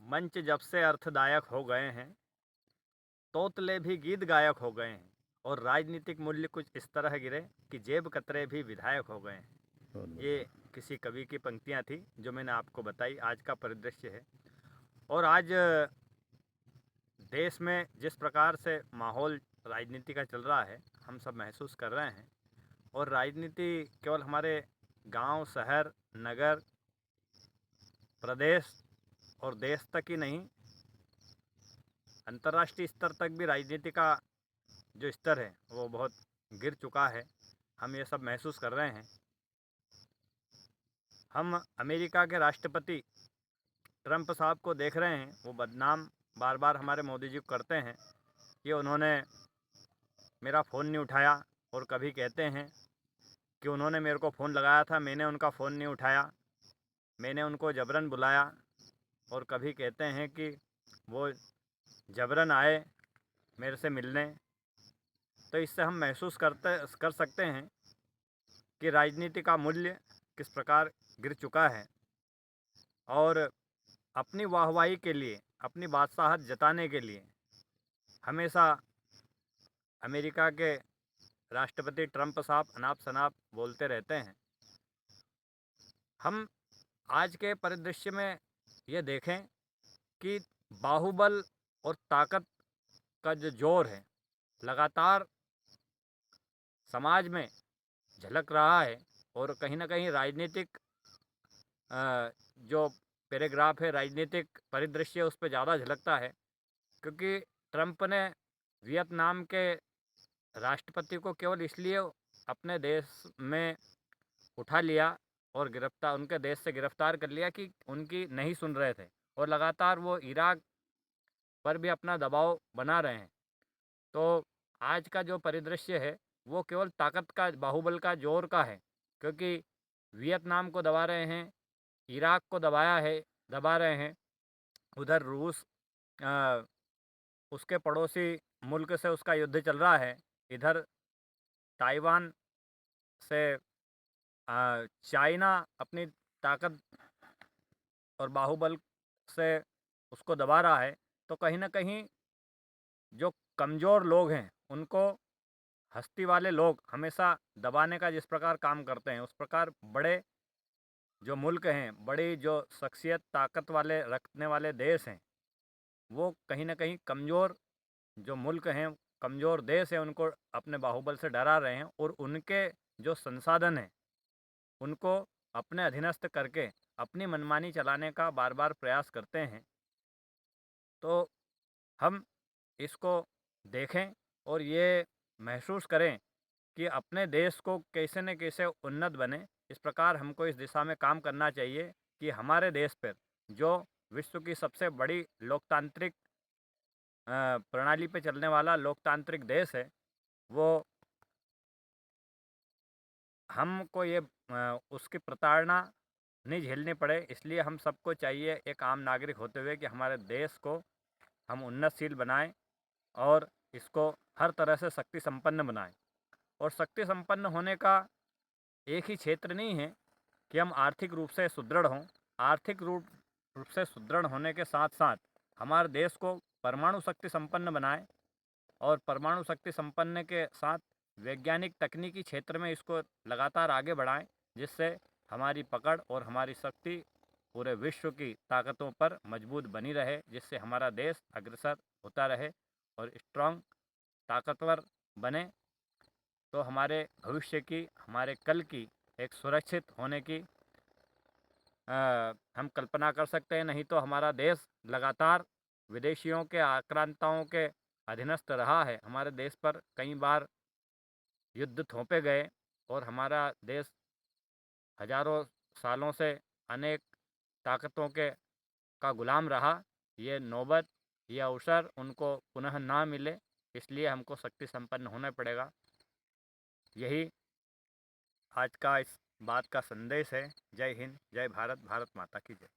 मंच जब से अर्थदायक हो गए हैं, तोतले भी गीत गायक हो गए हैं और राजनीतिक मूल्य कुछ इस तरह गिरे कि जेब कतरे भी विधायक हो गए हैं। बहुत ये बढ़िया। किसी कवि की पंक्तियाँ थी जो मैंने आपको बताई। आज का परिदृश्य है और आज देश में जिस प्रकार से माहौल राजनीति का चल रहा है, हम सब महसूस कर रहे हैं। और राजनीति केवल हमारे गांव, शहर, नगर, प्रदेश और देश तक ही नहीं, अंतर्राष्ट्रीय स्तर तक भी राजनीति का जो स्तर है वो बहुत गिर चुका है। हम ये सब महसूस कर रहे हैं। हम अमेरिका के राष्ट्रपति ट्रंप साहब को देख रहे हैं। वो बदनाम बार बार हमारे मोदी जी को करते हैं कि उन्होंने मेरा फ़ोन नहीं उठाया, और कभी कहते हैं कि उन्होंने मेरे को फ़ोन लगाया था, मैंने उनका फ़ोन नहीं उठाया, मैंने उनको जबरन बुलाया। और कभी कहते हैं कि वो जबरन आए मेरे से मिलने। तो इससे हम महसूस कर सकते हैं कि राजनीति का मूल्य किस प्रकार गिर चुका है। और अपनी वाहवाही के लिए, अपनी बादशाहत जताने के लिए हमेशा अमेरिका के राष्ट्रपति ट्रंप साहब अनाप शनाप बोलते रहते हैं। हम आज के परिदृश्य में ये देखें कि बाहुबल और ताकत का जो जोर है लगातार समाज में झलक रहा है। और कहीं ना कहीं राजनीतिक जो पैराग्राफ है, राजनीतिक परिदृश्य, उस पर ज़्यादा झलकता है। क्योंकि ट्रंप ने वियतनाम के राष्ट्रपति को केवल इसलिए अपने देश में उठा लिया और गिरफ्तार, उनके देश से गिरफ्तार कर लिया कि उनकी नहीं सुन रहे थे। और लगातार वो इराक पर भी अपना दबाव बना रहे हैं। तो आज का जो परिदृश्य है वो केवल ताकत का, बाहुबल का, जोर का है। क्योंकि वियतनाम को दबा रहे हैं, इराक को दबा रहे हैं। उधर रूस अ, उसके पड़ोसी मुल्क से उसका युद्ध चल रहा है। इधर ताइवान से चाइना अपनी ताकत और बाहुबल से उसको दबा रहा है। तो कहीं ना कहीं जो कमज़ोर लोग हैं उनको हस्ती वाले लोग हमेशा दबाने का जिस प्रकार काम करते हैं, उस प्रकार बड़े जो मुल्क हैं, बड़ी जो शख्सियत, ताकत वाले रखने वाले देश हैं, वो कहीं ना कहीं कमज़ोर जो मुल्क हैं, कमज़ोर देश हैं, उनको अपने बाहुबल से डरा रहे हैं। और उनके जो संसाधन हैं उनको अपने अधीनस्थ करके अपनी मनमानी चलाने का बार बार प्रयास करते हैं। तो हम इसको देखें और ये महसूस करें कि अपने देश को कैसे न कैसे उन्नत बने। इस प्रकार हमको इस दिशा में काम करना चाहिए कि हमारे देश पर, जो विश्व की सबसे बड़ी लोकतांत्रिक प्रणाली पे चलने वाला लोकतांत्रिक देश है, वो हमको ये उसकी प्रताड़ना नहीं झेलनी पड़े। इसलिए हम सबको चाहिए, एक आम नागरिक होते हुए, कि हमारे देश को हम उन्नतशील बनाएं और इसको हर तरह से शक्ति संपन्न बनाएं। और शक्ति संपन्न होने का एक ही क्षेत्र नहीं है कि हम आर्थिक रूप से सुदृढ़ हों। आर्थिक रूप से सुदृढ़ होने के साथ साथ हमारे देश को परमाणु शक्ति संपन्न बनाएं, और परमाणु शक्ति संपन्न के साथ वैज्ञानिक तकनीकी क्षेत्र में इसको लगातार आगे बढ़ाएं, जिससे हमारी पकड़ और हमारी शक्ति पूरे विश्व की ताकतों पर मजबूत बनी रहे, जिससे हमारा देश अग्रसर होता रहे और स्ट्रांग, ताकतवर बने। तो हमारे भविष्य की, हमारे कल की एक सुरक्षित होने की हम कल्पना कर सकते हैं। नहीं तो हमारा देश लगातार विदेशियों के आक्रांताओं के अधीनस्थ रहा है। हमारे देश पर कई बार युद्ध थोपे गए और हमारा देश हजारों सालों से अनेक ताकतों के का गुलाम रहा। ये नौबत, ये अवसर उनको पुनः ना मिले, इसलिए हमको शक्ति संपन्न होना पड़ेगा। यही आज का इस बात का संदेश है। जय हिंद, जय भारत, भारत माता की जय।